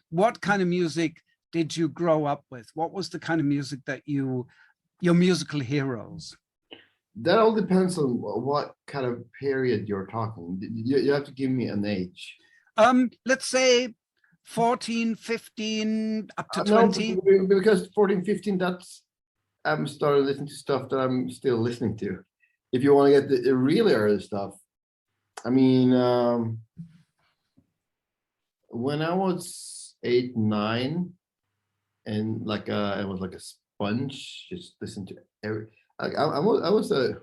what kind of music did you grow up with? What was the kind of music that your musical heroes? That all depends on what kind of period you're talking. You have to give me an age. Let's say 14, 15, up to 20. No, because 14, 15, that's I'm starting listening to stuff that I'm still listening to. If you want to get the really early stuff, I mean, when I was 8, 9, and like I was like a sponge, just listen to every. I was a.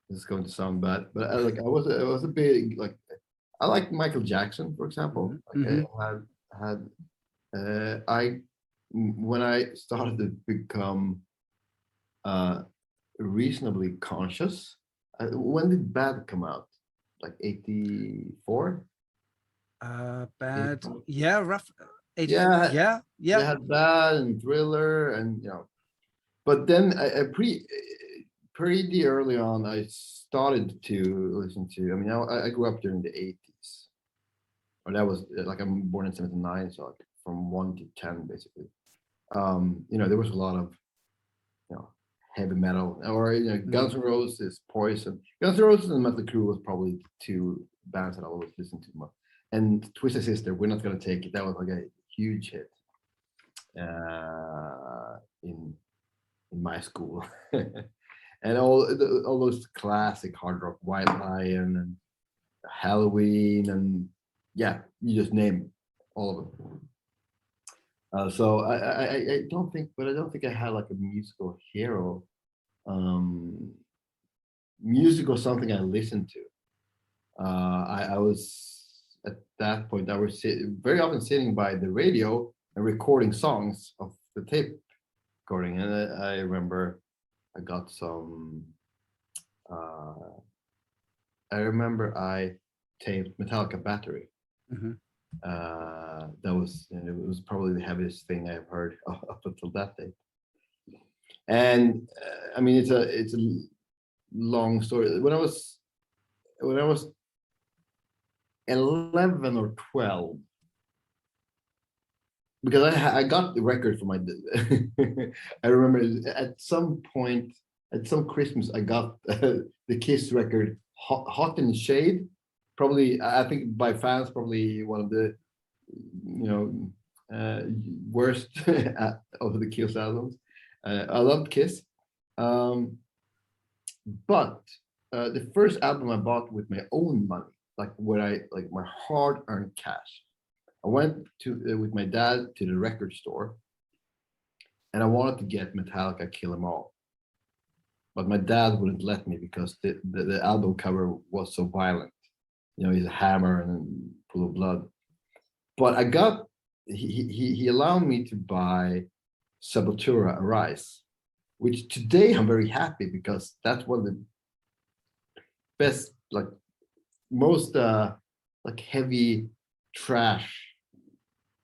This is going to sound bad, but I was a big like. I like Michael Jackson, for example. Like when I started to become reasonably conscious. When did Bad come out? Like 84? Bad, yeah, rough. 84. Yeah. They had Bad and Thriller, and but then pretty early on, I started to listen to. I mean, I grew up during the 80s, or that was like I'm born in 79, so like from 1 to 10 basically. There was a lot of heavy metal, or Guns N' Roses, Poison. Guns N' Roses and Mötley Crüe was probably the two bands that I always listened to more. And Twisted Sister, We're Not Gonna Take It. That was like a huge hit in my school. And all those classic hard rock, White Lion and Halloween, and you just name all of them. So I don't think I had like a musical hero. Music was something I listened to. I was at that point. I was very often sitting by the radio and recording songs of the tape recording, and I remember I got some. I remember I taped Metallica Battery. Mm-hmm. That was it was probably the heaviest thing I've heard up until that day. And I mean, it's a long story. When I was 11 or 12, because I got the record for my. I remember at some point, at some Christmas, I got the Kiss record, Hot in the Shade. Probably, I think by fans, probably one of the, worst of the Kiss albums. I loved Kiss, but the first album I bought with my own money, like my hard-earned cash. I went with my dad to the record store, and I wanted to get Metallica Kill 'Em All, but my dad wouldn't let me because the album cover was so violent. He's a hammer and full of blood. But he allowed me to buy Sepultura Arise, which today I'm very happy because that's one of the best, like most like heavy trash.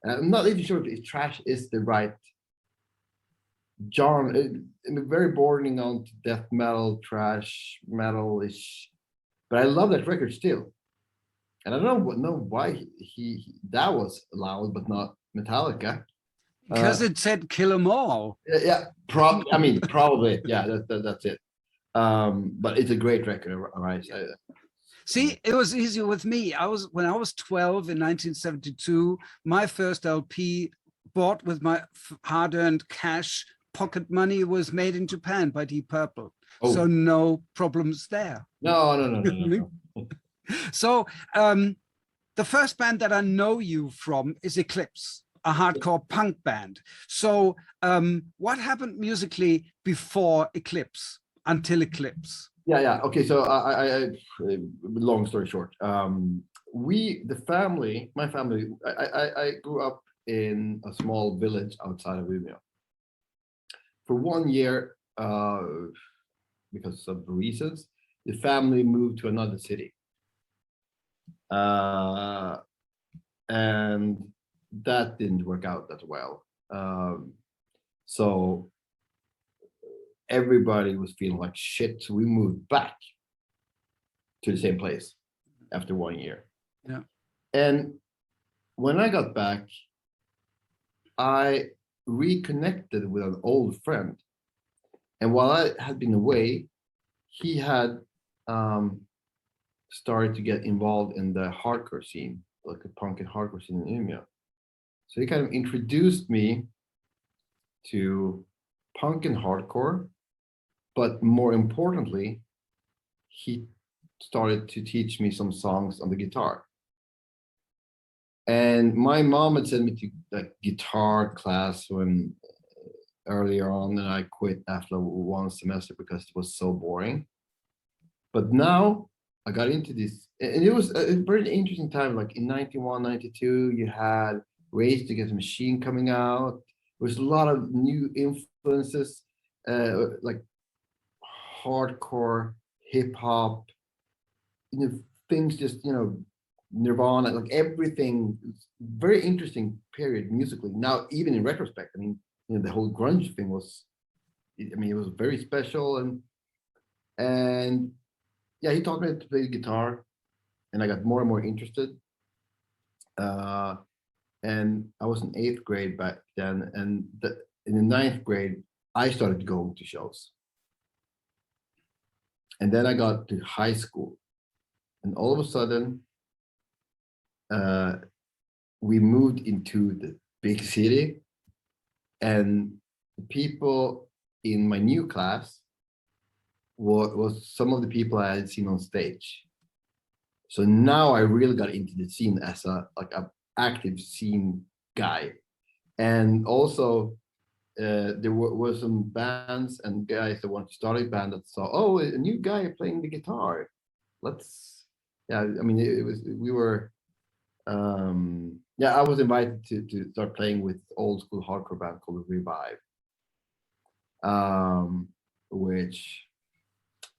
I'm not even sure if trash is the right genre. Very bordering on to death metal, trash metal-ish. But I love that record still. And I don't know why that was allowed, but not Metallica. Because it said "Kill 'Em All." Yeah, probably. Yeah, that's it. But it's a great record, right? See, it was easier with me. When I was 12 in 1972, my first LP bought with my hard-earned cash pocket money was Made in Japan by Deep Purple. Oh. So no problems there. No. So the first band that I know you from is Eclipse, a hardcore punk band. So what happened musically before Eclipse, until Eclipse? Yeah. Okay, so I long story short, my family, I grew up in a small village outside of Umeå. For 1 year, because of reasons, the family moved to another city. And that didn't work out that well. So everybody was feeling like shit. So we moved back to the same place after 1 year. Yeah. And when I got back, I reconnected with an old friend. And while I had been away, he had started to get involved in the hardcore scene, like the punk and hardcore scene in Umeå. So he kind of introduced me to punk and hardcore, but more importantly, he started to teach me some songs on the guitar. And my mom had sent me to like guitar class when earlier on, and I quit after one semester because it was so boring. But now I got into this, and it was a very interesting time. Like in 91, 92, you had Rage Against the Machine coming out. There was a lot of new influences, like hardcore, hip hop, things just, Nirvana, like everything. Very interesting period musically. Now, even in retrospect, I mean, the whole grunge thing was, it was very special, and yeah, he taught me to play guitar, and I got more and more interested. And I was in 8th grade back then, and in the 9th grade, I started going to shows. And then I got to high school, and all of a sudden, we moved into the big city, and the people in my new class was some of the people I had seen on stage. So now I really got into the scene as a active scene guy. And also there were some bands and guys that wanted to start a band that saw, oh, a new guy playing the guitar. I was invited to start playing with old school hardcore band called Revive, which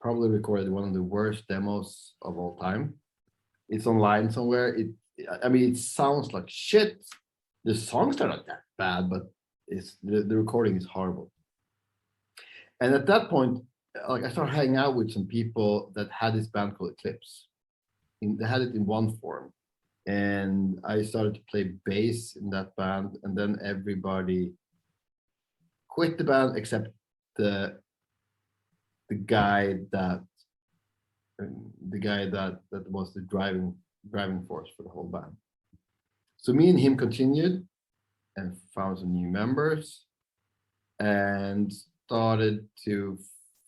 probably recorded one of the worst demos of all time. It's online somewhere. It sounds like shit. The songs are not that bad, but the recording is horrible. And at that point, I started hanging out with some people that had this band called Eclipse. They had it in one form, and I started to play bass in that band, and then everybody quit the band except the guy that was the driving force for the whole band. So me and him continued and found some new members and started to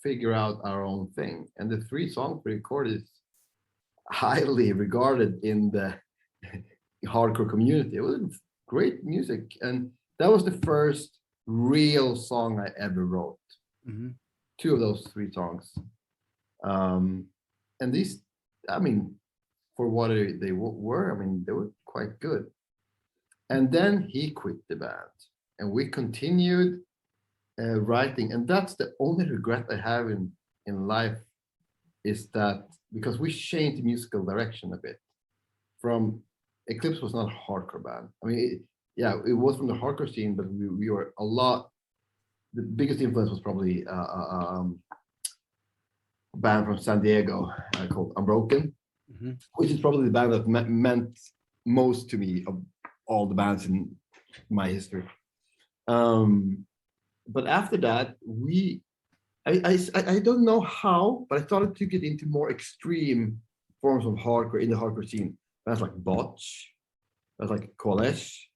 figure out our own thing. And the 3 songs we recorded is highly regarded in the hardcore community. It was great music, and that was the first real song I ever wrote. Mm-hmm. 2 of those 3 songs. And these, for what they were, they were quite good. And then he quit the band, and we continued writing. And that's the only regret I have in life, is that because we changed the musical direction a bit. From Eclipse was not a hardcore band. It was from the hardcore scene, but we were a lot. The biggest influence was probably a band from San Diego called Unbroken, mm-hmm. which is probably the band that meant most to me of all the bands in my history. But after that, I don't know how, but I started to get into more extreme forms of hardcore in the hardcore scene. Bands like Botch, bands like Kolesh,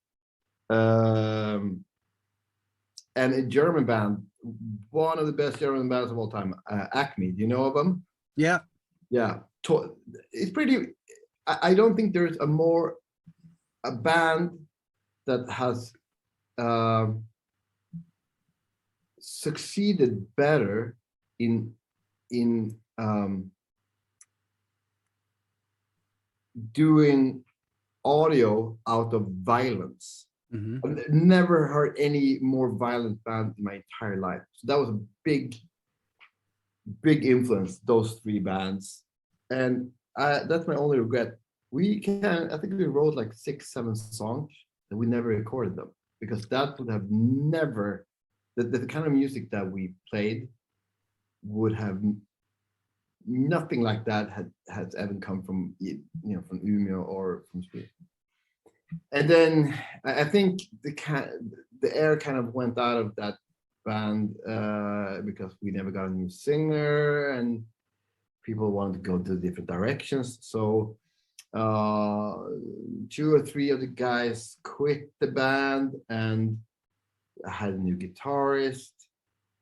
and a German band, one of the best German bands of all time, Acme. Do you know of them? Yeah. Yeah. It's pretty. I don't think there's a band that has succeeded better in doing audio out of violence. Mm-hmm. I've never heard any more violent band in my entire life. So that was a big influence, those 3 bands. And that's my only regret. I think we wrote like 6-7 songs and we never recorded them, because that would have never, the kind of music that we played would have nothing like that has ever come from from Umeå or from Sweden. And then I think the air kind of went out of that band because we never got a new singer and people wanted to go to different directions. So 2 or 3 of the guys quit the band, and I had a new guitarist,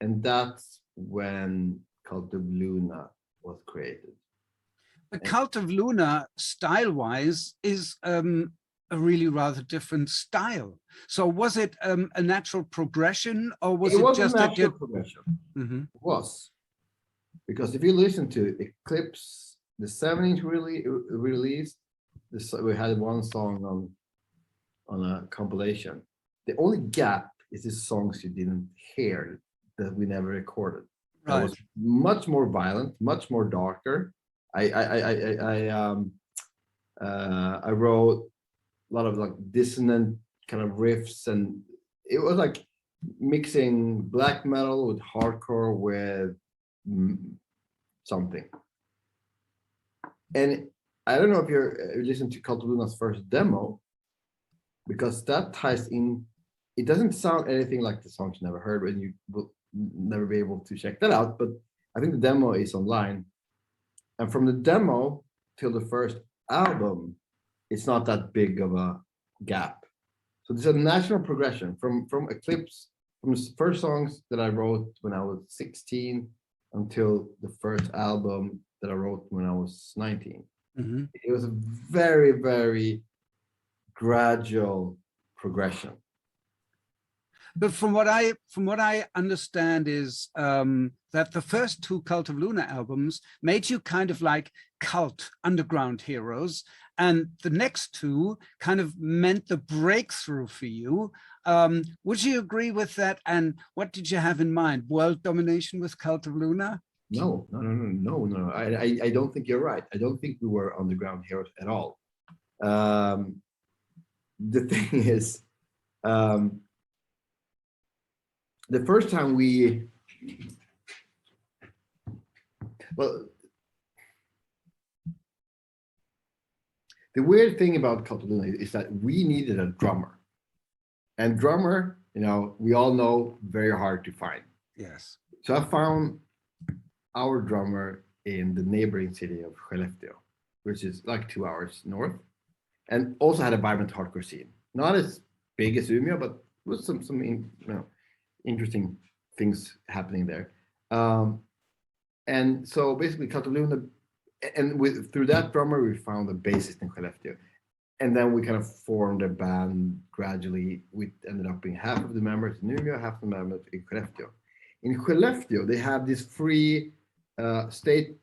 and that's when Cult of Luna was created. The Cult of Luna, style-wise, is a really rather different style. So was it a natural progression, or was it just a natural progression? Mm-hmm. It was, because if you listen to Eclipse, the 7-inch release, we had one song on a compilation. The only gap is the songs you didn't hear that we never recorded. Right. It was much more violent, much more darker. I wrote a lot of like dissonant kind of riffs, and it was like mixing black metal with hardcore with something. And I don't know if you listened to Cult of Luna's first demo, because that ties in. It doesn't sound anything like the songs you never heard, and you will never be able to check that out. But I think the demo is online. And from the demo till the first album, it's not that big of a gap. So there's a natural progression from Eclipse, from the first songs that I wrote when I was 16 until the first album that I wrote when I was 19. Mm-hmm. It was a very, very gradual progression. But from what I understand is that the first 2 Cult of Luna albums made you kind of like cult underground heroes, and the next 2 kind of meant the breakthrough for you. Would you agree with that? And what did you have in mind? World domination with Cult of Luna? No. I don't think you're right. I don't think we were underground heroes at all. The thing is, the first time the weird thing about Cult of Luna is that we needed a drummer, and drummer, we all know, very hard to find. Yes. So I found our drummer in the neighboring city of Skellefteå, which is like 2 hours north, and also had a vibrant hardcore scene. Not as big as Umeå, but with some interesting things happening there. And so basically Cult of Luna, and through that drummer, we found a bassist in Skellefteå. And then we kind of formed a band gradually. We ended up being half of the members in Umeå, half the members in Skellefteå. In Skellefteå, they have this free city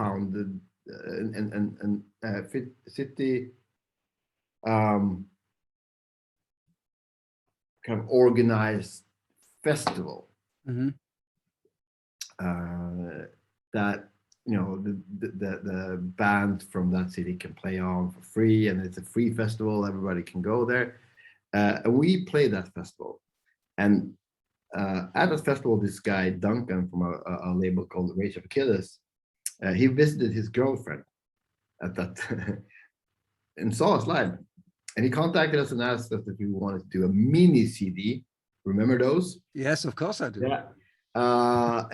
founded city kind of organized festival. Mm-hmm. That the band from that city can play on for free, and it's a free festival. Everybody can go there, and we played that festival. And at that festival, this guy Duncan from a label called Rage of Achilles, he visited his girlfriend at that and saw us live. And he contacted us and asked us if we wanted to do a mini CD. Remember those? Yes, of course I do. Yeah.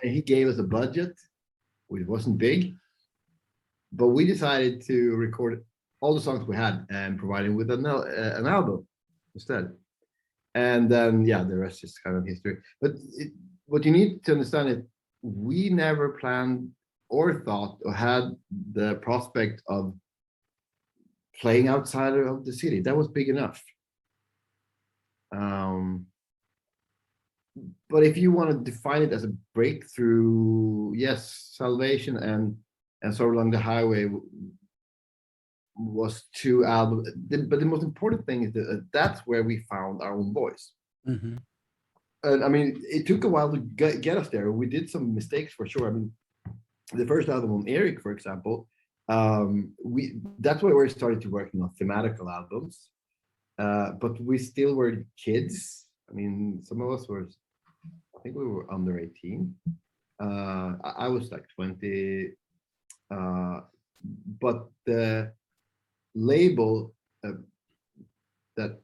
And he gave us a budget, which wasn't big, but we decided to record all the songs we had and provide him with an album instead. And then, the rest is kind of history. But what you need to understand is we never planned or thought or had the prospect of playing outside of the city. That was big enough. But if you want to define it as a breakthrough, yes, Salvation and Sort of Along the Highway was 2 albums. But the most important thing is that that's where we found our own voice. Mm-hmm. And I mean, it took a while to get us there. We did some mistakes for sure. I mean, the first album on Eric, for example, that's where we started to work on thematical albums. But we still were kids. I mean, some of us were, I think we were under 18. I was like 20. But the label that,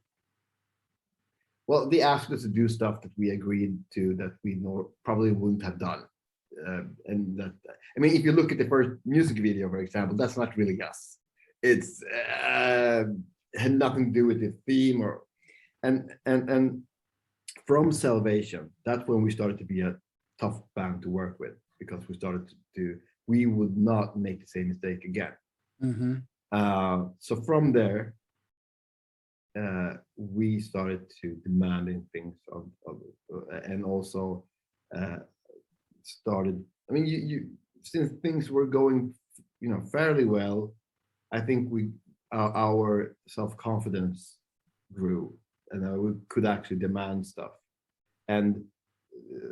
well, they asked us to do stuff that we agreed to that we probably wouldn't have done. And that, I mean, if you look at the first music video, for example, that's not really us. It's had nothing to do with the theme and from Salvation, that's when we started to be a tough band to work with, because we started we would not make the same mistake again. So from there, we started to demanding things and also started, I mean, you since things were going, fairly well, I think our self-confidence grew, and we could actually demand stuff. And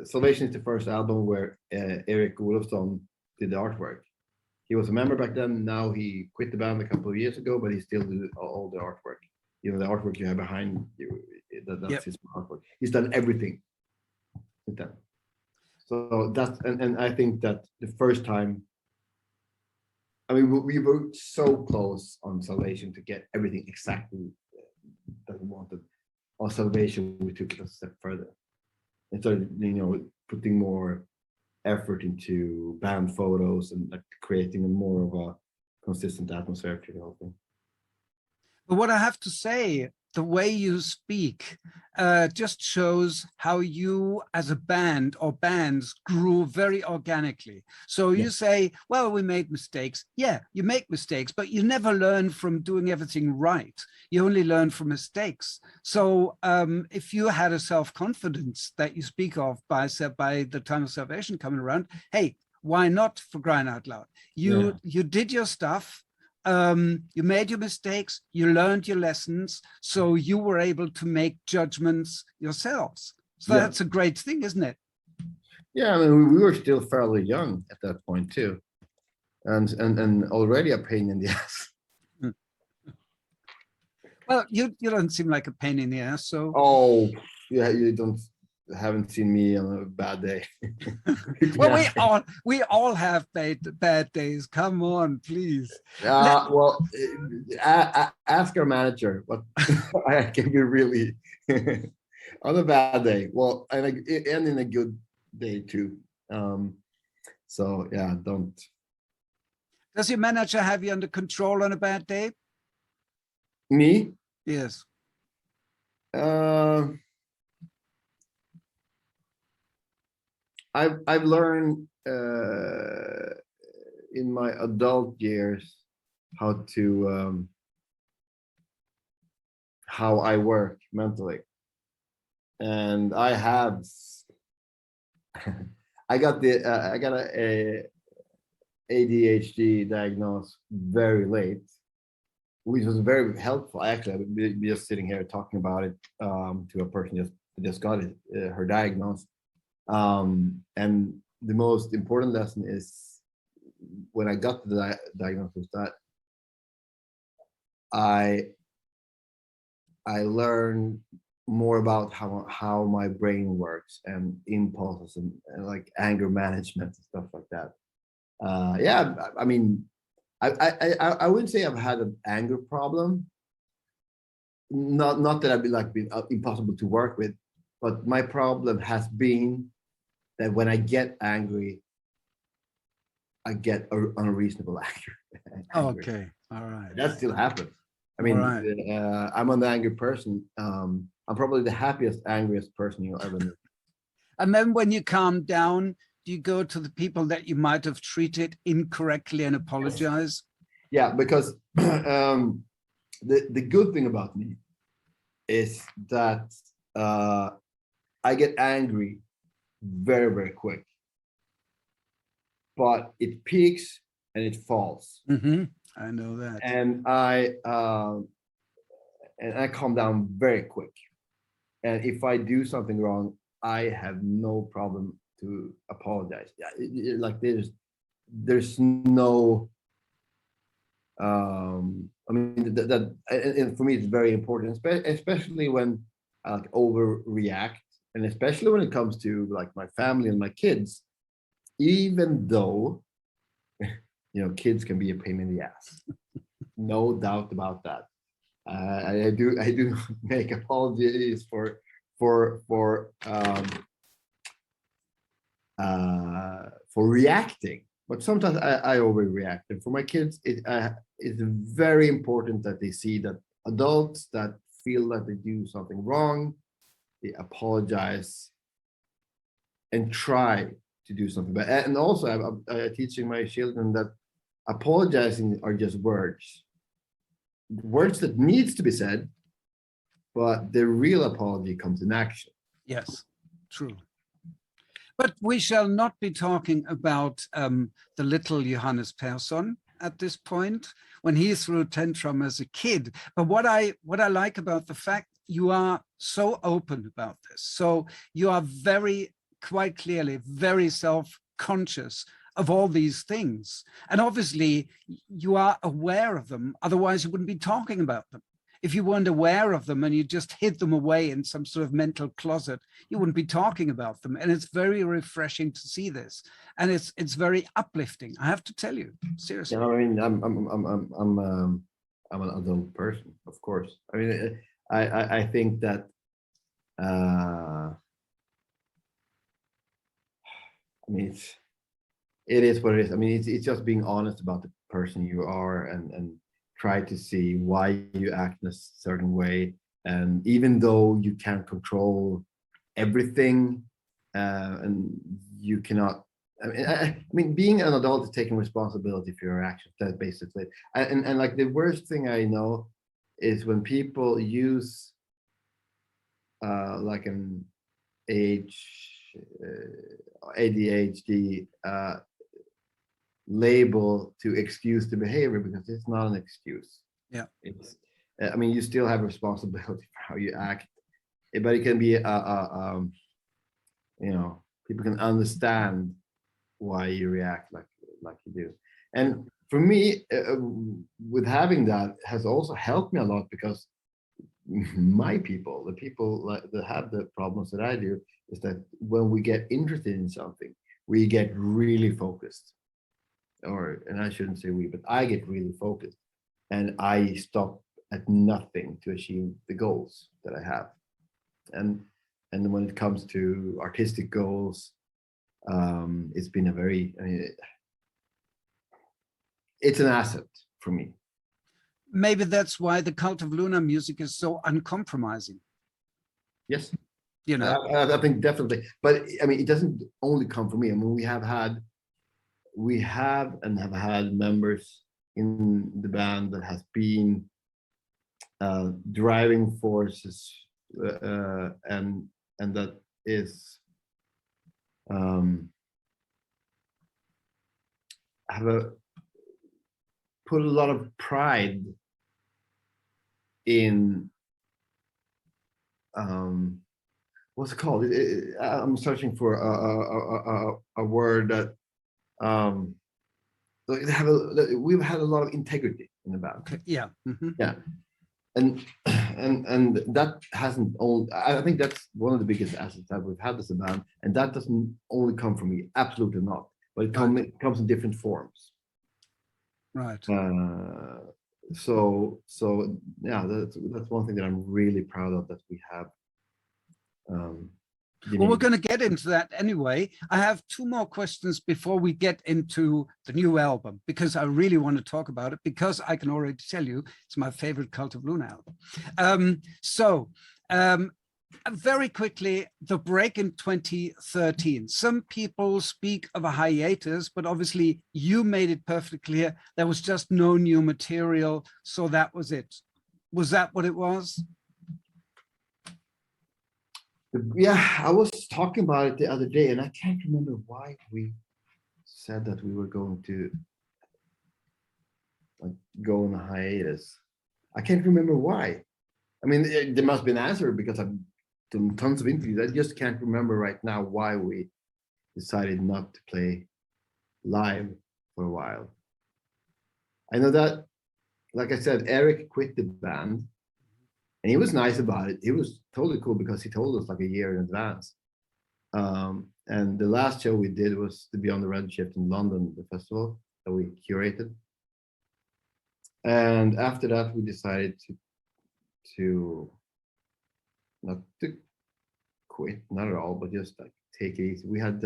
Salvation is the first album where Erik Olofsson did the artwork. He was a member back then. Now he quit the band a couple of years ago, but he still did all the artwork. The artwork you have behind you, that's his artwork. He's done everything with them. So that's, and I think that the first time, I mean, we were so close on Salvation to get everything exactly that we wanted. On Salvation, we took it a step further and started, putting more effort into band photos and like creating a more of a consistent atmosphere to the whole thing. But what I have to say, the way you speak just shows how you as a band or bands grew very organically. So you say, well, we made mistakes. Yeah, you make mistakes, but you never learn from doing everything right. You only learn from mistakes. So if you had a self-confidence that you speak of by the time of Salvation coming around, hey, why not, for crying out loud? You did your stuff. You made your mistakes, you learned your lessons, so you were able to make judgments yourselves. So that's a great thing, isn't it? Yeah, I mean, we were still fairly young at that point too, and already a pain in the ass. Well, you don't seem like a pain in the ass, so. Oh, yeah, you haven't seen me on a bad day. Well, we all have bad days. Come on, please. Well, ask our manager. What I can be really on a bad day. Well, and in a good day too. So yeah, don't. Does your manager have you under control on a bad day? Me? Yes. I've learned in my adult years how I work mentally, and I got a ADHD diagnosed very late, which was very helpful. Actually, I would be just sitting here talking about it to a person just got it, her diagnosis. And the most important lesson is when I got the diagnosis that I learned more about how my brain works and impulses and like anger management and stuff like that. Yeah, I mean, I wouldn't say I've had an anger problem. Not that I've been impossible to work with, but my problem has been that when I get angry, I get unreasonable anger. Okay, all right. That still happens. I mean, I'm an angry person. I'm probably the happiest, angriest person you'll ever meet. And then when you calm down, do you go to the people that you might have treated incorrectly and apologize? Yeah, because the good thing about me is that I get angry very, very quick, but it peaks and it falls. I know that. And I calm down very quick. And if I do something wrong, I have no problem to apologize. Like there's no. I mean that and for me it's very important, especially when I like overreact. And especially when it comes to like my family and my kids, even though, kids can be a pain in the ass. no doubt about that. I do make apologies for reacting, but sometimes I overreact. And for my kids, it's very important that they see that adults that feel that they do something wrong, they apologize and try to do something. But and also I'm teaching my children that apologizing are just words that needs to be said, but the real apology comes in action. Yes, true. But we shall not be talking about the little Johannes Persson at this point, when he threw a tantrum as a kid. But what I like about the fact you are so open about this, so you are quite clearly very self-conscious of all these things. And obviously you are aware of them, otherwise you wouldn't be talking about them. If you weren't aware of them and you just hid them away in some sort of mental closet, you wouldn't be talking about them. And it's very refreshing to see this. And it's very uplifting, I have to tell you, seriously. Yeah, I mean, I'm an adult person, of course. I mean, I think that I mean, it is what it is. I mean, it's just being honest about the person you are and try to see why you act in a certain way. And even though you can't control everything, and you cannot, I mean, being an adult is taking responsibility for your actions. That's basically, and like the worst thing I know is when people use like an ADHD label to excuse the behavior, because it's not an excuse. Yeah, it's I mean, you still have responsibility for how you act, but it can be you know, people can understand why you react like you do. And for me, with having that has also helped me a lot, because my people, the people that have the problems that I do, is that when we get interested in something, we get really focused. And I shouldn't say we, but I get really focused, and I stop at nothing to achieve the goals that I have. And when it comes to artistic goals, it's been it's an asset for me. Maybe that's why the Cult of Luna music is so uncompromising. Yes, you know. I think definitely. But I mean, it doesn't only come from me. I mean, we have had members in the band that has been driving forces, and that is put a lot of pride in what's it called? I'm searching for a word that we've had a lot of integrity in the band. Okay. Yeah. Mm-hmm. Yeah. And that hasn't only, I think that's one of the biggest assets that we've had as a band, and that doesn't only come from me, absolutely not, but it comes in different forms. Right. So yeah, that's one thing that I'm really proud of, that we have. Well, we're going to get into that anyway. I have two more questions before we get into the new album, because I really want to talk about it, because I can already tell you it's my favorite Cult of Luna album. Very quickly, the break in 2013. Some people speak of a hiatus, but obviously you made it perfectly clear there was just no new material, so that was it. Was that what it was? Yeah, I was talking about it the other day, and I can't remember why we said that we were going to go on a hiatus. I can't remember why. I mean, there must be an answer, because I've done tons of interviews. I just can't remember right now why we decided not to play live for a while. I know that, like I said, Eric quit the band. And he was nice about it. He was totally cool, because he told us like a year in advance. And the last show we did was the Beyond the Red Shift in London, the festival that we curated. And after that, we decided to not to quit, not at all, but just like take it easy. We had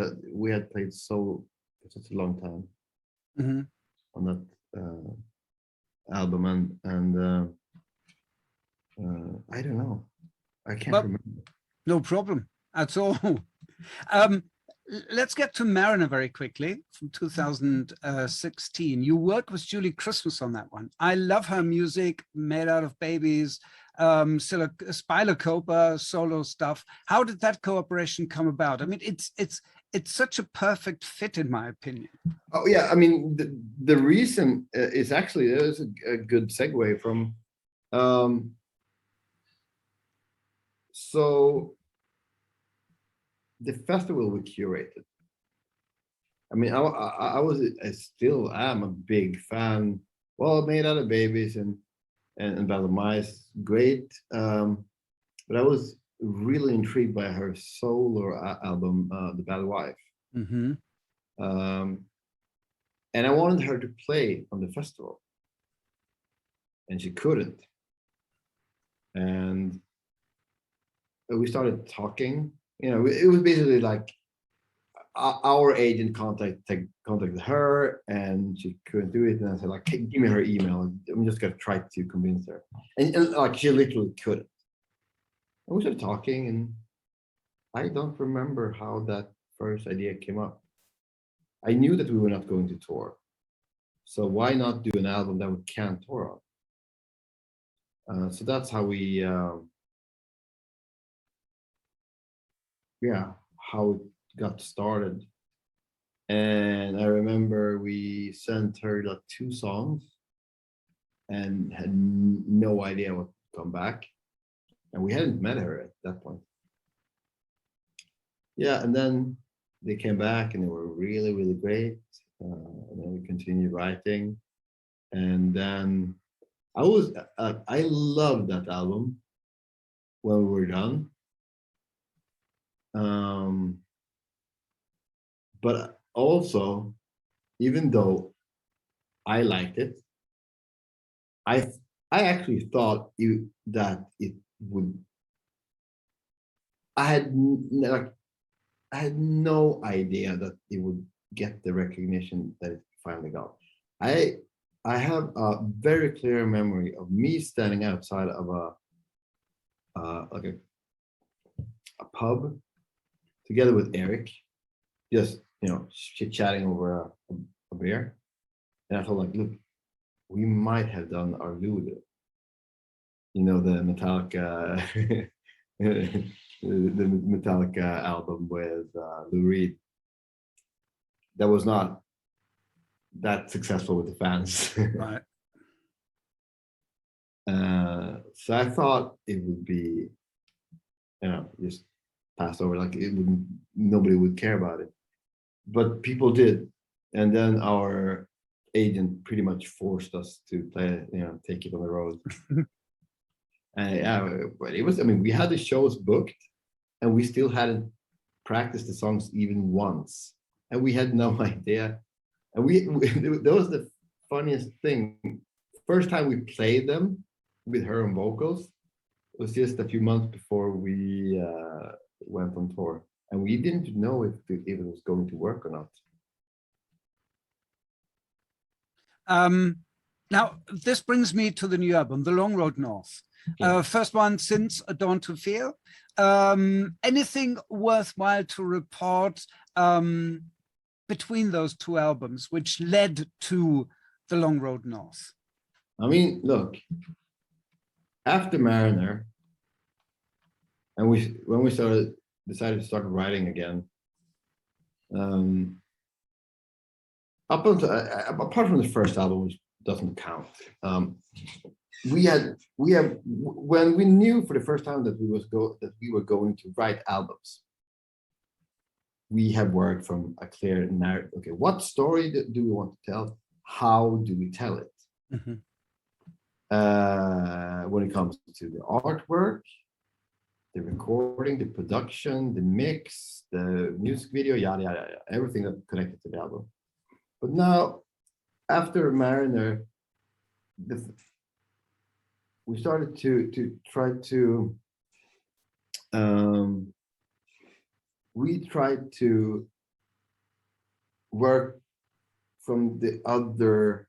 played so for such a long time on that album, and I don't know, I can't remember. No problem at all. Let's get to Mariner very quickly from 2016. You worked with Julie Christmas on that one. I love her music, Made Out of Babies, Spylocopa, solo stuff. How did that cooperation come about? I mean, it's such a perfect fit, in my opinion. Oh yeah, I mean, the reason is actually, there's a good segue from, so the festival we curated. I mean, I still am a big fan. Well, Made Out of Babies and Battle of Mice, great. But I was really intrigued by her solo album, The Bad Wife. And I wanted her to play on the festival, and she couldn't. And we started talking. You know, it was basically like our agent contacted her, and she couldn't do it. And I said, like, hey, give me her email. I'm just gonna try to convince her. And like, she literally couldn't. And we started talking, and I don't remember how that first idea came up. I knew that we were not going to tour, so why not do an album that we can tour on? So that's how we, how it got started. And I remember we sent her like 2 songs and had no idea what would come back. And we hadn't met her at that point. Yeah, and then they came back and they were really, really great. And then we continued writing. And then I loved that album when we were done. But also, even though I liked it, I actually thought that it would. I had no idea that it would get the recognition that it finally got. I have a very clear memory of me standing outside of a pub together with Eric, just, you know, chit-chatting over a beer. And I felt like, look, we might have done our Lulu, you know, the Metallica the Metallica album with Lou Reed. That was not that successful with the fans. Right. So I thought it would be, you know, just passed over, like nobody would care about it. But people did. And then our agent pretty much forced us to play, you know, take it on the road. And yeah, but it was, I mean, we had the shows booked and we still hadn't practiced the songs even once. And we had no idea. And that was the funniest thing. First time we played them with her on vocals was just a few months before we went on tour. And we didn't know if it was going to work or not. Now, this brings me to the new album, The Long Road North. Okay. First one since A Dawn to Fear. Anything worthwhile to report between those 2 albums, which led to The Long Road North? I mean, look, after Mariner, and when we decided to start writing again, apart from the first album, which doesn't count, we have when we knew for the first time that we were going to write albums, we have worked from a clear narrative. Okay, what story do we want to tell? How do we tell it? When it comes to the artwork, the recording, the production, the mix, the music video, yada, yada, yada, everything that connected to the album. But now, after Mariner, we started to try to we tried to work from the other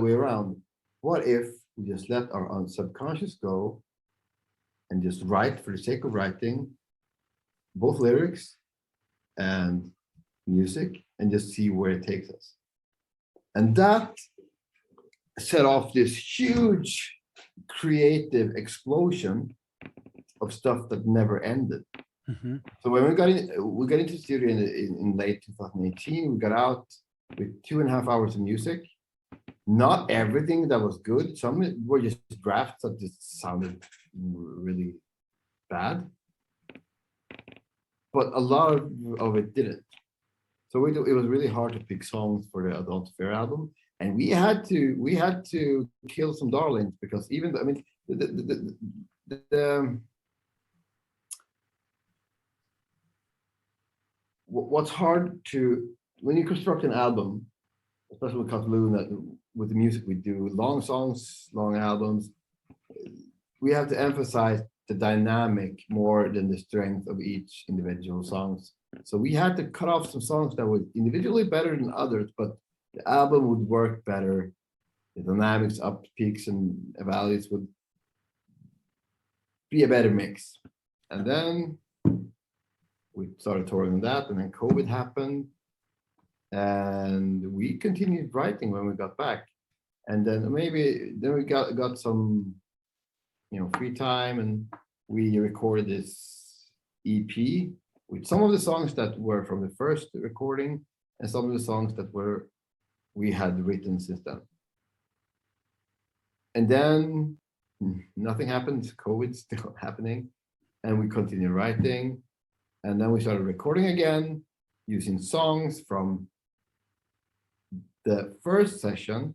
way around. What if we just let our subconscious go and just write for the sake of writing, both lyrics and music, and just see where it takes us? And that set off this huge creative explosion of stuff that never ended. Mm-hmm. So when we got into the studio in late 2018, we got out with 2.5 hours of music. Not everything that was good. Some were just drafts that just sounded really bad, but a lot of it didn't. So it was really hard to pick songs for the Adult Fair album, and we had to kill some darlings, because even though, I mean, what's hard to, when you construct an album, especially with Cataluna, with the music we do, long songs, long albums, we have to emphasize the dynamic more than the strength of each individual songs. So we had to cut off some songs that were individually better than others, but the album would work better. The dynamics, up peaks and valleys would be a better mix. And then we started touring on that, and then COVID happened. And we continued writing when we got back, and then we got some, free time, and we recorded this EP with some of the songs that were from the first recording and some of the songs that we had written since then. And then nothing happened. COVID's still happening, and we continued writing, and then we started recording again using songs from the first session,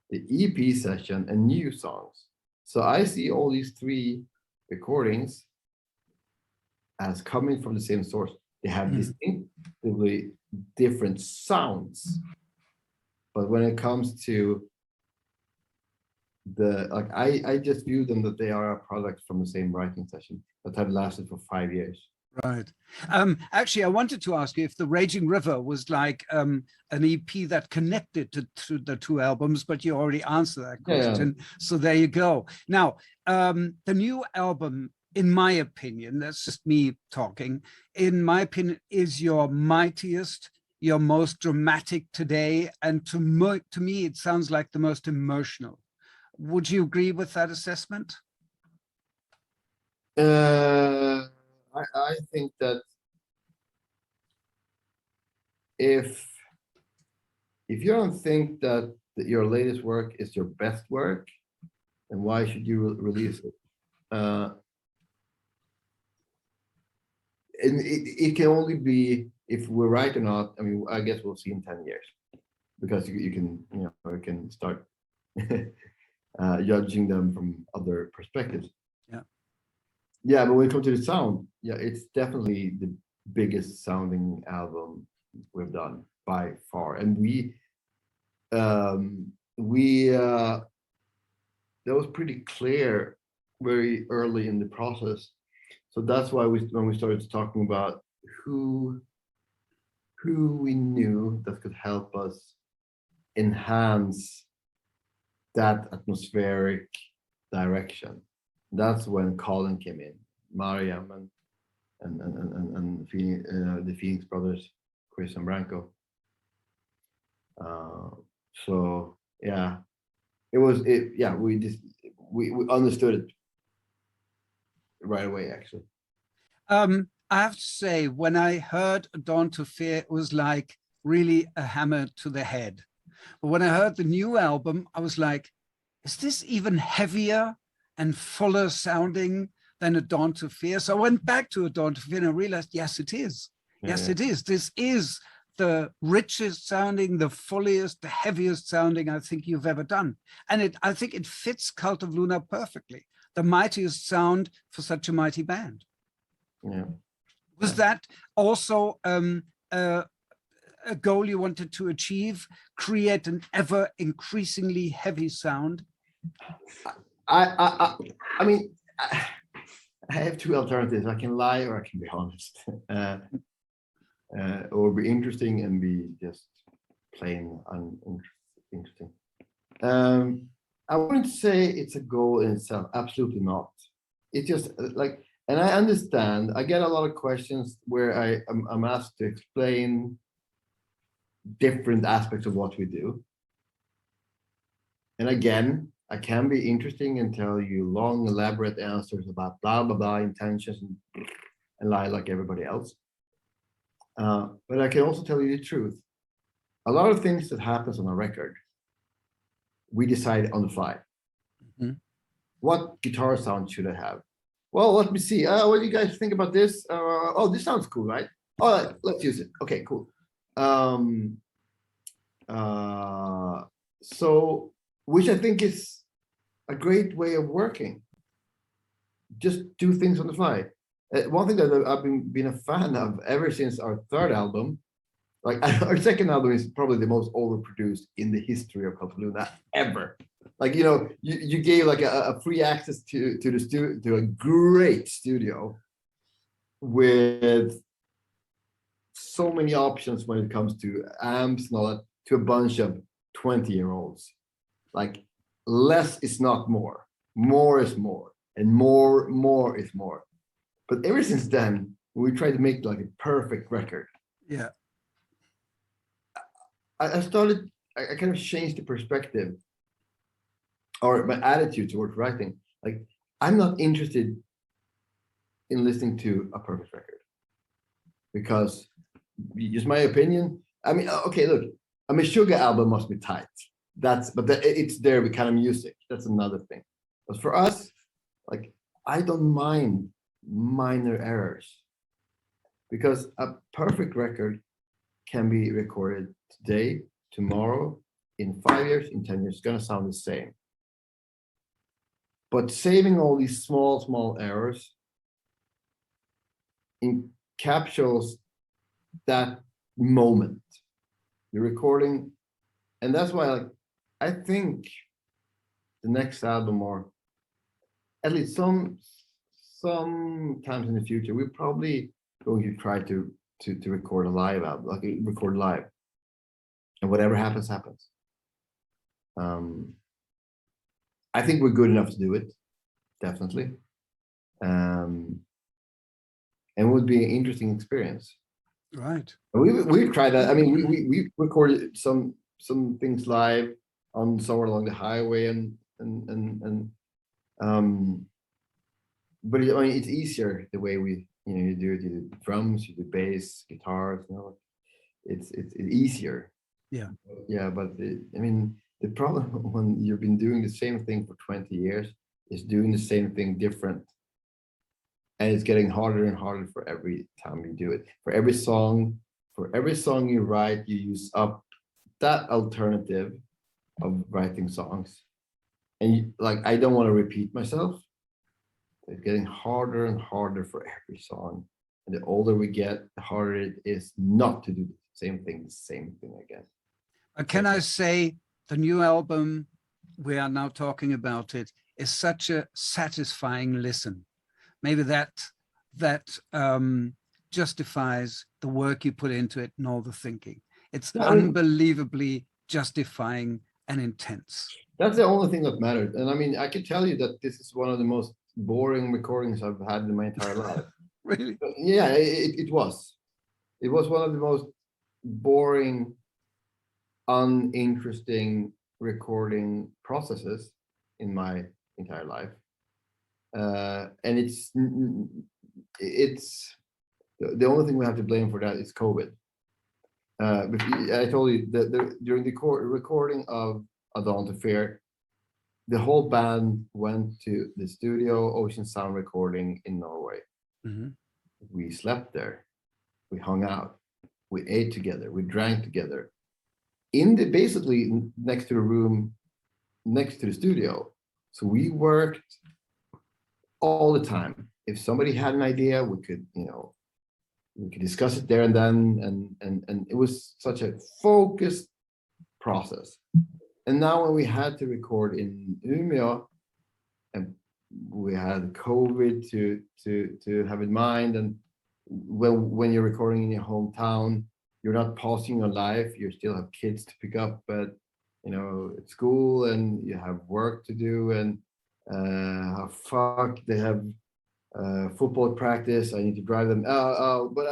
the EP session, and new songs. So I see all these 3 recordings as coming from the same source. They have distinctively different sounds, but when it comes to I just view them that they are a product from the same writing session that have lasted for 5 years. Right. Actually, I wanted to ask you if The Raging River was like an EP that connected to the 2 albums, but you already answered that question. Yeah. So there you go. Now, the new album, in my opinion, that's just me talking, in my opinion, is your mightiest, your most dramatic today. And to me, it sounds like the most emotional. Would you agree with that assessment? I think that if you don't think that your latest work is your best work, then why should you release it? And it can only be if we're right or not. I mean, I guess we'll see in 10 years, because you can start judging them from other perspectives. Yeah, but when it comes to the sound, it's definitely the biggest sounding album we've done by far. And that was pretty clear very early in the process. So that's why when we started talking about who we knew that could help us enhance that atmospheric direction, that's when Colin came in, Mariam and the Phoenix brothers, Chris and Branko. So yeah, we understood it right away, actually. I have to say, when I heard Dawn to Fear, it was like really a hammer to the head. But when I heard the new album, I was like, is this even heavier and fuller sounding than A Dawn to Fear? So I went back to A Dawn to Fear and I realized, yes, it is. Yes, it is. This is the richest sounding, the fullest, the heaviest sounding I think you've ever done. And I think it fits Cult of Luna perfectly. The mightiest sound for such a mighty band. Yeah. Was that also a goal you wanted to achieve? Create an ever increasingly heavy sound? I mean, I have two alternatives. I can lie or I can be honest, or be interesting and be just plain uninteresting. I wouldn't say it's a goal in itself. Absolutely not. It's just like, and I understand. I get a lot of questions where I'm asked to explain different aspects of what we do. And again, I can be interesting and tell you long, elaborate answers about blah, blah, blah, intentions and lie like everybody else. But I can also tell you the truth. A lot of things that happens on a record, we decide on the fly. Mm-hmm. What guitar sound should I have? Well, let me see. What do you guys think about this? Oh, this sounds cool, right? Oh, let's use it. Okay, cool. So, which I think is a great way of working. Just do things on the fly. One thing that I've been a fan of ever since our third album, like our second album is probably the most overproduced in the history of Luna ever. Like, you know, you gave like a free access to the studio, to a great studio with so many options when it comes to amps and all that, to a bunch of 20-year-olds. Like, less is not more. More is more. And more is more. But ever since then, we tried to make like a perfect record. Yeah. I kind of changed the perspective or my attitude towards writing. Like, I'm not interested in listening to a perfect record because, just my opinion. I mean, okay, look, a Meshuggah album must be tight. It's their kind of music. That's another thing. But for us, like, I don't mind minor errors because a perfect record can be recorded today, tomorrow, in 5 years, in 10 years. It's gonna sound the same. But saving all these small errors encapsulates that moment, the recording, and that's why, like, I think the next album, or at least some times in the future, we're probably going to try to record a live album, like record live, and whatever happens. I think we're good enough to do it, definitely, and it would be an interesting experience. Right. We've tried that. I mean, we recorded some things live on Somewhere Along the Highway, but I mean, it's easier the way you do it. You do drums, you do bass, guitars. You know, it's easier. Yeah. Yeah, but I mean, the problem when you've been doing the same thing for 20 years is doing the same thing different, and it's getting harder and harder for every time you do it. For every song you write, you use up that alternative of writing songs, and like, I don't want to repeat myself. It's getting harder and harder for every song, and the older we get, the harder it is not to do the same thing again. Can I say the new album, we are now talking about it, is such a satisfying listen. Maybe that justifies the work you put into it and all the thinking. It's unbelievably justifying and intense. That's the only thing that matters. And I mean, I can tell you that this is one of the most boring recordings I've had in my entire life. Really? But yeah, it was. It was one of the most boring, uninteresting recording processes in my entire life. And it's the only thing we have to blame for that is COVID. But I told you that during the recording of A Dawn to Fear, the whole band went to the studio Ocean Sound Recording in Norway. Mm-hmm. We slept there, we hung out, we ate together, we drank together basically next to the room next to the studio. So we worked all the time. If somebody had an idea, we could, we could discuss it there and then, and it was such a focused process. And now when we had to record in Umeå, and we had COVID to have in mind, and when you're recording in your hometown, you're not pausing your life, you still have kids to pick up at, you know, at school, and you have work to do, and they have football practice, I need to drive them, but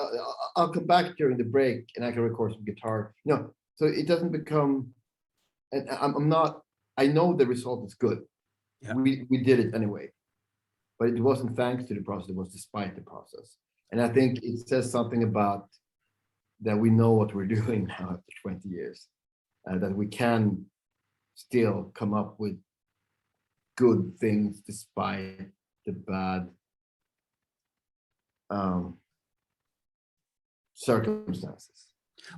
I'll come back during the break and I can record some guitar, you know. So it doesn't become, and I know the result is good. Yeah. We did it anyway, but it wasn't thanks to the process, it was despite the process. And I think it says something about that we know what we're doing now after 20 years, that we can still come up with good things despite the bad circumstances.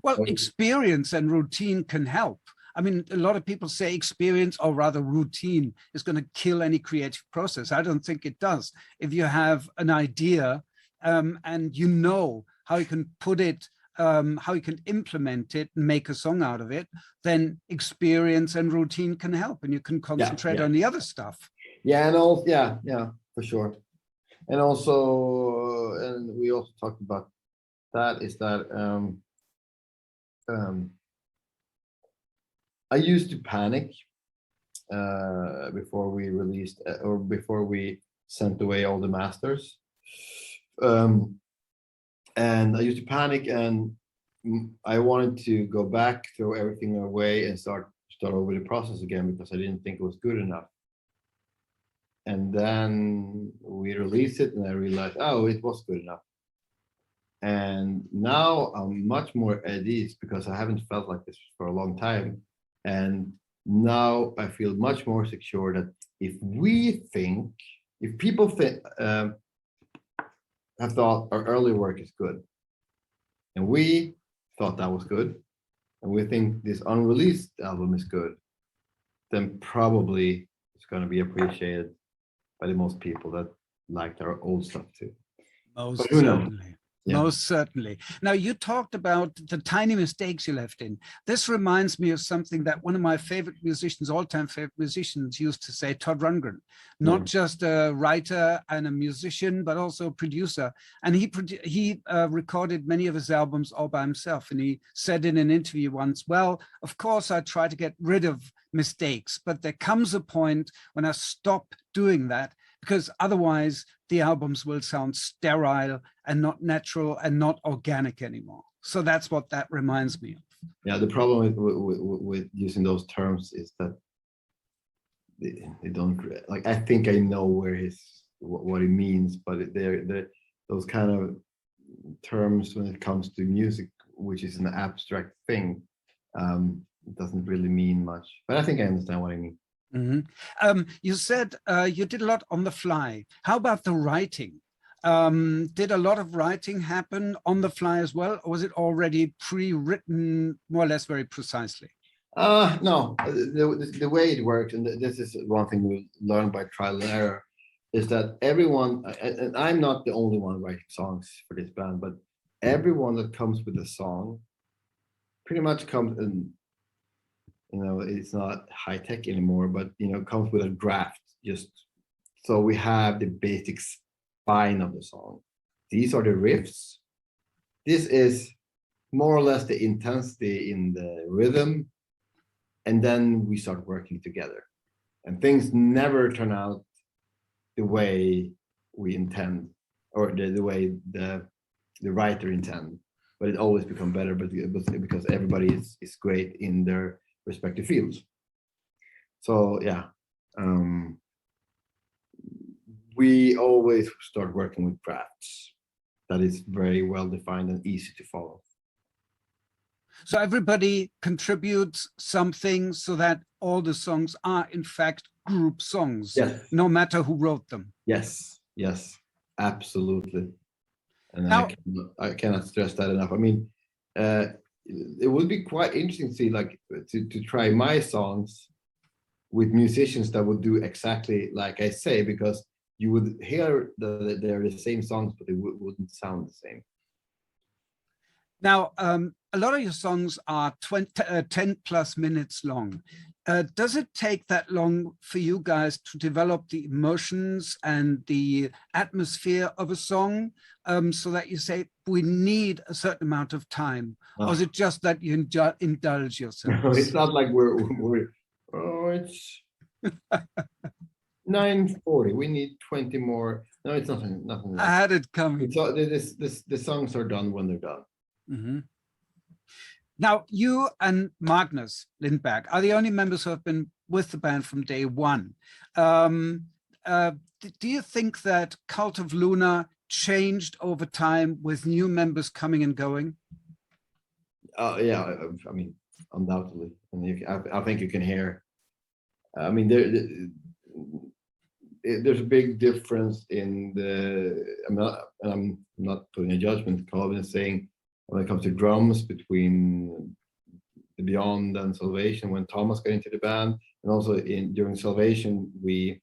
Well, experience and routine can help. I mean, a lot of people say experience, or rather routine, is going to kill any creative process. I don't think it does. If you have an idea and you know how you can put it, how you can implement it and make a song out of it, then experience and routine can help, and you can concentrate on the other stuff. Yeah, and also, yeah, for sure. And also, and we also talked about that, is that I used to panic before we released or before we sent away all the masters. And I used to panic, and I wanted to go back, throw everything away, and start over the process again, because I didn't think it was good enough. And then we released it, and I realized, oh, it was good enough. And now I'm much more at ease, because I haven't felt like this for a long time. And now I feel much more secure that if people think, have thought our early work is good, and we thought that was good, and we think this unreleased album is good, then probably it's going to be appreciated by the most people that liked our old stuff too. Most certainly. Yeah. Most certainly. Now, you talked about the tiny mistakes you left in. This reminds me of something that one of my favorite musicians, all-time favorite musicians, used to say, Todd Rundgren, not just a writer and a musician, but also a producer. And he recorded many of his albums all by himself. And he said in an interview once, well, of course, I try to get rid of mistakes, but there comes a point when I stop doing that, because otherwise the albums will sound sterile and not natural and not organic anymore. So that's what that reminds me of. Yeah, the problem with using those terms is that they don't, like, I think I know what he means, but they're those kind of terms when it comes to music, which is an abstract thing, it doesn't really mean much. But I think I understand what I mean. Mm-hmm. You said you did a lot on the fly. How about the writing? Did a lot of writing happen on the fly as well, or was it already pre-written more or less very precisely? No, the way it works, and this is one thing we learned by trial and error, is that everyone, and I'm not the only one writing songs for this band, but everyone that comes with a song pretty much comes in, you know, it's not high tech anymore, but, you know, comes with a draft. Just so we have the basic spine of the song. These are the riffs. This is more or less the intensity in the rhythm. And then we start working together. And things never turn out the way we intend, or the way the writer intends. But it always becomes better, but because everybody is great in their respective fields. So yeah, we always start working with drafts that is very well defined and easy to follow. So everybody contributes something so that all the songs are in fact group songs, yes, no matter who wrote them. Yes, absolutely. And now, I cannot stress that enough. I mean, it would be quite interesting to see, like, to try my songs with musicians that would do exactly like I say, because you would hear they're the same songs, but they wouldn't sound the same. Now, a lot of your songs are 10 plus minutes long. Does it take that long for you guys to develop the emotions and the atmosphere of a song, so that you say, we need a certain amount of time? Or is it just that you indulge yourselves? No, it's not like it's 9:40. We need 20 more. No, it's nothing like I had it coming. The songs are done when they're done. Mm-hmm. Now, you and Magnus Lindberg are the only members who have been with the band from day one. Do you think that Cult of Luna changed over time with new members coming and going? Yeah, I mean, undoubtedly. And I think you can hear. I mean, there's a big difference in the. I'm not putting a judgment call. I'm saying, when it comes to drums, between the Beyond and Salvation, when Thomas got into the band, and also during Salvation, we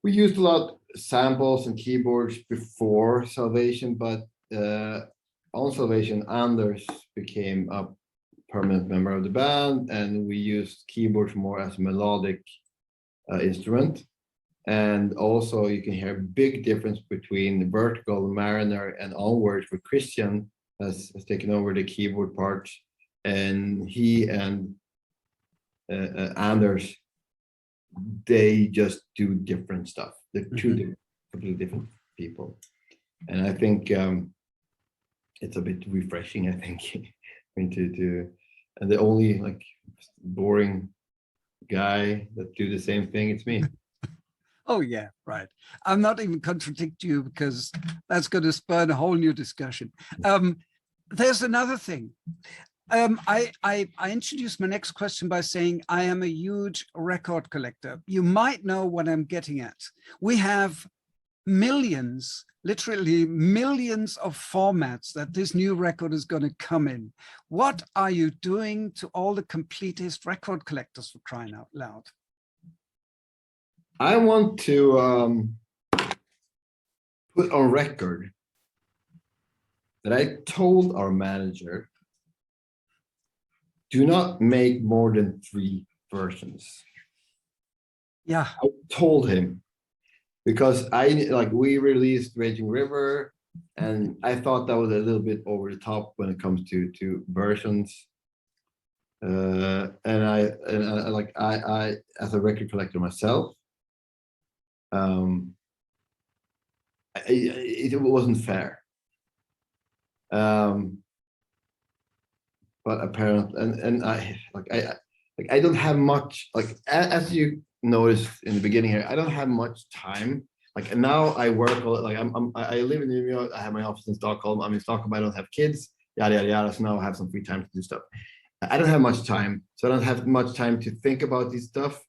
used a lot samples and keyboards before Salvation, but on Salvation, Anders became a permanent member of the band, and we used keyboards more as a melodic instrument. And also, you can hear a big difference between Vertical, Mariner, and Onwards, where Christian has taken over the keyboard part, and he and Anders, they just do different stuff. They're two completely different people, and I think it's a bit refreshing. I think and the only like boring guy that do the same thing, it's me. Oh yeah, right. I'm not even contradicting you, because that's going to spur a whole new discussion. There's another thing. I introduced my next question by saying I am a huge record collector. You might know what I'm getting at. We have millions, literally millions of formats that this new record is going to come in. What are you doing to all the completist record collectors, for crying out loud? I want to put on record that I told our manager, do not make more than 3 versions. Yeah, I told him, because we released Raging River, and I thought that was a little bit over the top when it comes to versions. And I as a record collector myself, it wasn't fair. But apparently, and I don't have much, as you noticed in the beginning here, I don't have much time. Like now I work, I live in Umeå, I have my office in Stockholm, I'm in Stockholm, I don't have kids, yada yada yada, so now I have some free time to do stuff. I don't have much time, so I don't have much time to think about this stuff.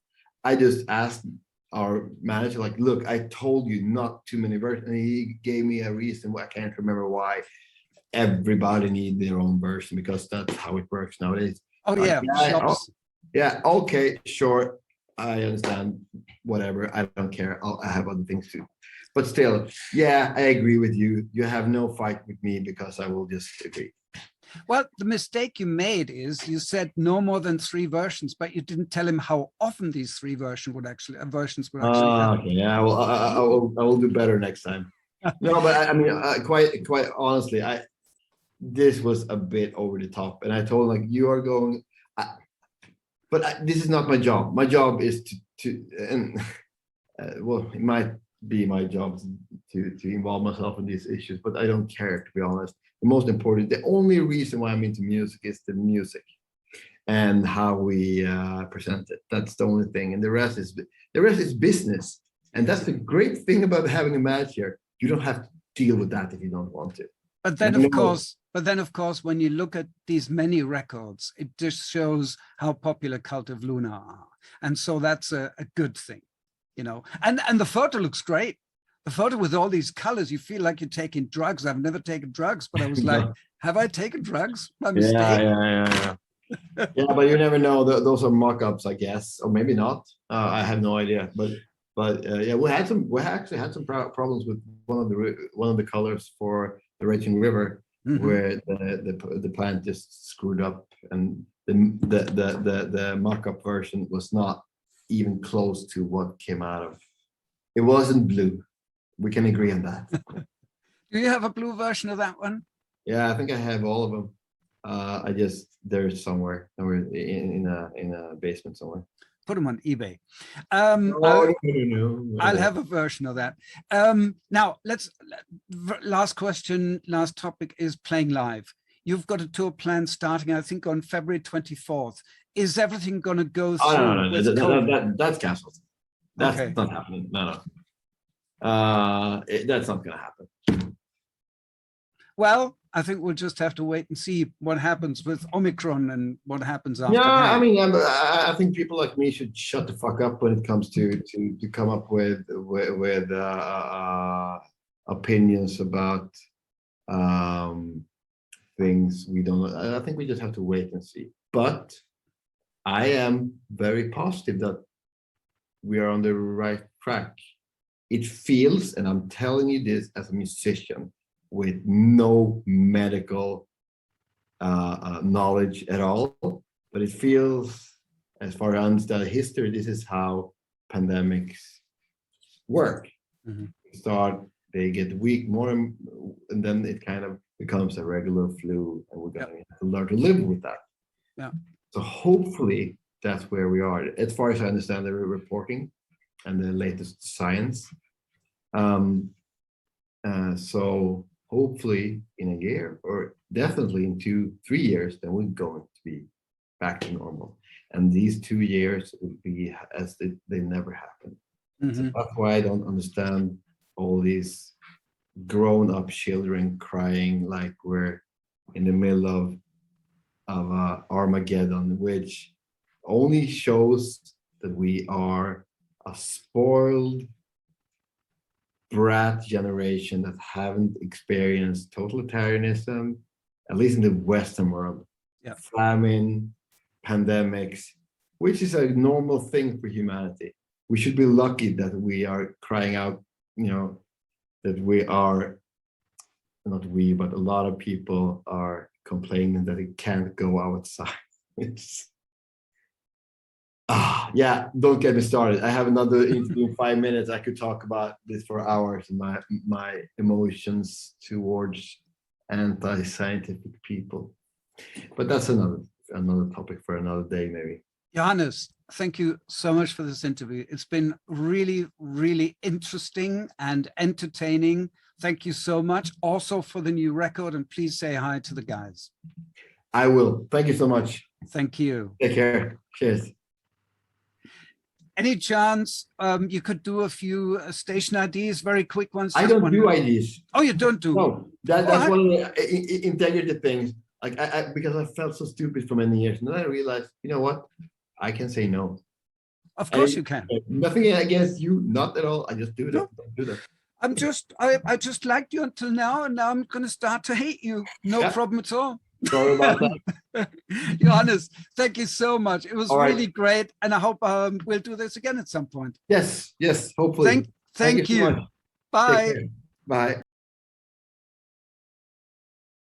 I just asked our manager, like, look, I told you not too many versions, and he gave me a reason why. I can't remember why. Everybody needs their own version, because that's how it works nowadays. oh yeah, shops. Yeah, okay, sure, I understand, whatever, I don't care, I have other things too. But still, yeah, I agree with you. You have no fight with me, because I will just agree. Well, the mistake you made is you said no more than 3 versions, but you didn't tell him how often these 3 versions would actually happen. Okay, yeah, well, I will do better next time. No, but I mean, quite honestly, this was a bit over the top, and I told him, like, you are going, but this is not my job. My job is to and well, it might be my job to involve myself in these issues, but I don't care, to be honest. The most important, the only reason why I'm into music is the music and how we present it. That's the only thing, and the rest is business. And that's the great thing about having a match here. You don't have to deal with that if you don't want to. But then, of course, when you look at these many records, it just shows how popular Cult of Luna are, and so that's a good thing, you know. And the photo looks great. The photo with all these colors, you feel like you're taking drugs. I've never taken drugs, but I was like, have I taken drugs? My mistake. Yeah. Yeah, but you never know. Those are mock-ups, I guess, or maybe not. I have no idea. But yeah, we actually had some problems with one of the colors for the Raging River. where the plant just screwed up, and the mock-up version was not even close to what came out of. It wasn't blue. We can agree on that. Do you have a blue version of that one? Yeah, I think I have all of them. They're somewhere in a basement somewhere. Put them on eBay. No. I'll have a version of that. Now, last question, last topic is playing live. You've got a tour plan starting, I think, on February 24th. Is everything going to go through? No. That's canceled. That's okay. not happening. No. That's not going to happen. Well, I think we'll just have to wait and see what happens with Omicron and what happens after that. I mean, I think people like me should shut the fuck up when it comes to come up with opinions about things we don't know. I think we just have to wait and see. But I am very positive that we are on the right track. It feels, and I'm telling you this as a musician, with no medical knowledge at all, but it feels, as far as I understand history, this is how pandemics work. They get weak more, and then it kind of becomes a regular flu, and we're going to have to learn to live with that. Yeah. So hopefully that's where we are, as far as I understand the reporting and the latest science. So hopefully in a year, or definitely in 2-3 years, then we're going to be back to normal. And these 2 years will be as they never happened. So that's why I don't understand all these grown-up children crying like we're in the middle of Armageddon, which only shows that we are a spoiled brat generation that haven't experienced totalitarianism, at least in the Western world. Famine, pandemics, which is a normal thing for humanity. We should be lucky that we are crying out, that we are, not we, but a lot of people are complaining that it can't go outside. Don't get me started. I have another interview in 5 minutes. I could talk about this for hours, my emotions towards anti-scientific people. But that's another topic for another day, maybe. Johannes, thank you so much for this interview. It's been really, really interesting and entertaining. Thank you so much. Also for the new record, and please say hi to the guys. I will. Thank you so much. Thank you. Take care. Cheers. Any chance you could do a few station IDs, very quick ones? I don't do IDs. Oh, you don't do? No, that's one of the integrity things. Like because I felt so stupid for many years, and then I realized, you know what? I can say no. Of course you can. Nothing against you, not at all. I just do that. No. Don't do that. I just liked you until now, and now I'm going to start to hate you. No problem at all. Sorry about that. Johannes, thank you so much. It was really great, and I hope we'll do this again at some point. Yes, hopefully. Thank you. So much. Bye. Bye.